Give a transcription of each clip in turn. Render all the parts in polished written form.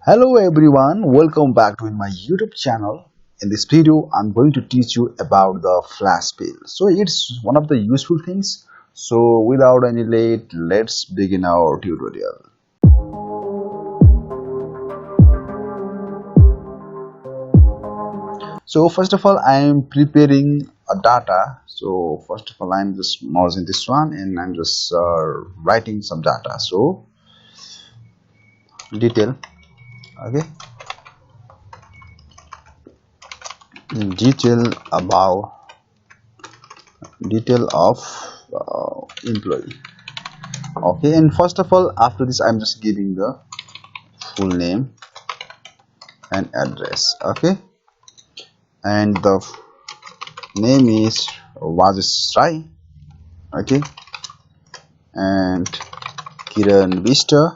Hello everyone, welcome back to my YouTube channel. In this video, I'm going to teach you about the flash bill. So it's one of the useful things. So without any late, let's begin our tutorial. So first of all, I am preparing a data. So first of all, I'm just merging this one and I'm just writing some data. So detail, okay, detail about detail of employee. Okay, and first of all, after this I'm just giving the full name and address. Okay, and the name is Dipesh Rai. Okay, and Kiran Vista.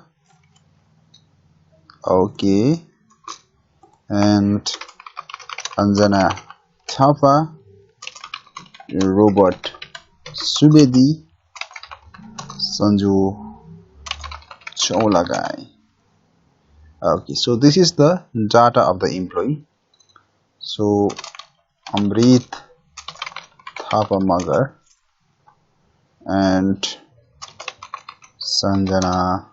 Okay, and Anjana Thapa, Robert Subedi, Sanju Cholagai. Okay, so this is the data of the employee. So Amrit Thapa Magar and Sanjana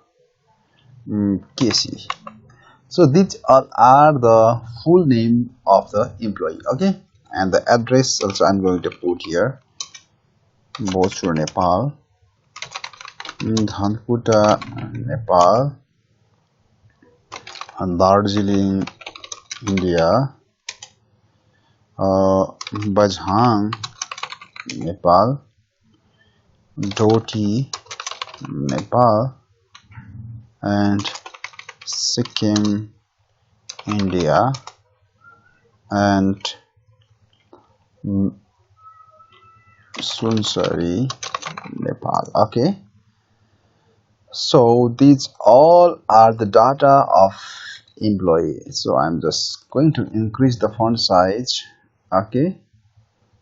Casey. So these all are the full name of the employee. Okay, and the address also I'm going to put here: Bosur, Nepal, Dhankuta, Nepal, and Darjeeling, India, Bajhang, Nepal, Dhoti, Nepal, and Sikkim, India, and Sunsari, Nepal. Okay, so these all are the data of employee. So I'm just going to increase the font size. Okay,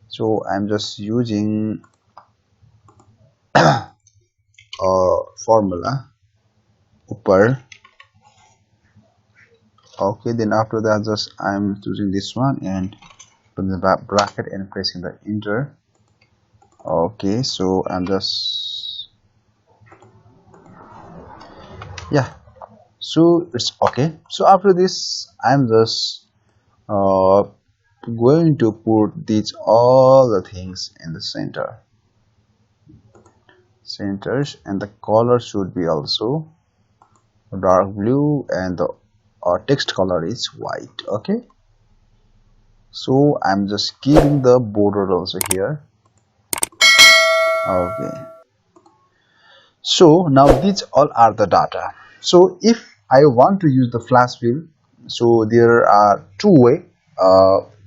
so I'm just using a formula upper. Okay, then after that just I'm choosing this one and putting the bracket and pressing the enter. Okay, so I'm just, yeah, so it's okay. So after this I'm just going to put these all the things in the centers, and the color should be also dark blue and the text color is white. Okay, so I'm just giving the border also here. Okay, so now these all are the data. So if I want to use the flash fill, so there are two ways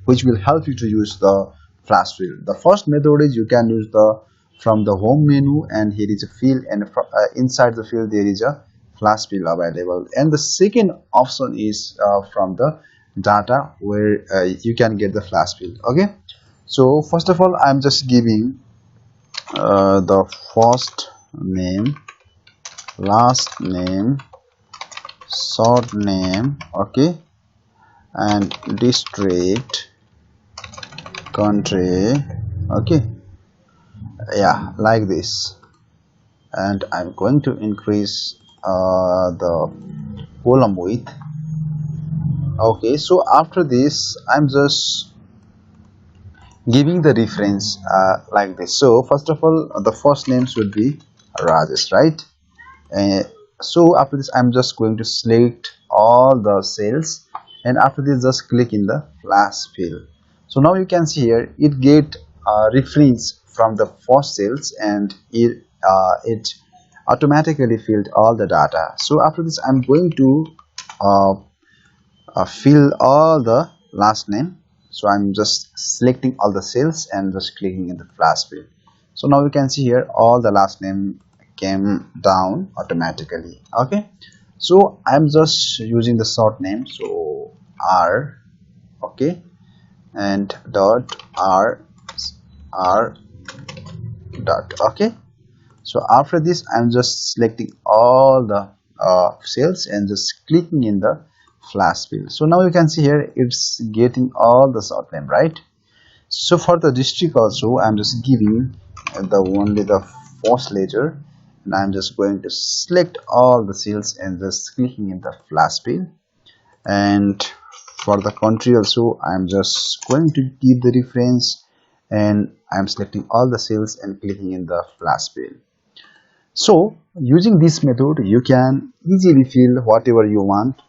which will help you to use the flash fill. The first method is you can use the from the home menu, and here is a field, and inside the field there is a flash fill available. And the second option is from the data, where you can get the flash fill. Okay, so first of all I'm just giving the first name, last name, short name, okay, and district, country, okay, yeah, like this. And I'm going to increase the column width. Okay, so after this I'm just giving the reference like this. So first of all, the first name should be Rajesh, right? So after this I'm just going to select all the cells, and after this just click in the flash fill. So now you can see here it get reference from the first cells, and it automatically filled all the data. So after this I'm going to uh, fill all the last name. So I'm just selecting all the cells and just clicking in the flash fill. So now you can see here all the last name came down automatically. Okay, so I'm just using the short name, so R, okay, and dot R dot. Okay, so after this I'm just selecting all the cells and just clicking in the flash fill. So now you can see here it's getting all the short name, right? So for the district also, I'm just giving the only the first letter, and I'm just going to select all the cells and just clicking in the flash fill. And for the country also, I'm just going to give the reference, and I'm selecting all the cells and clicking in the flash fill. So using this method, you can easily fill whatever you want.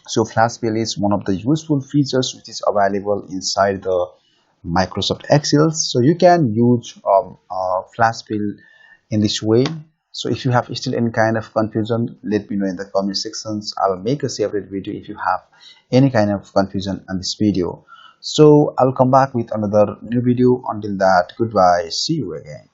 So flash fill is one of the useful features which is available inside the Microsoft Excel. So you can use flash fill in this way. So if you have still any kind of confusion, let me know in the comment sections. I'll make a separate video if you have any kind of confusion on this video. So I'll come back with another new video. Until that, goodbye, see you again.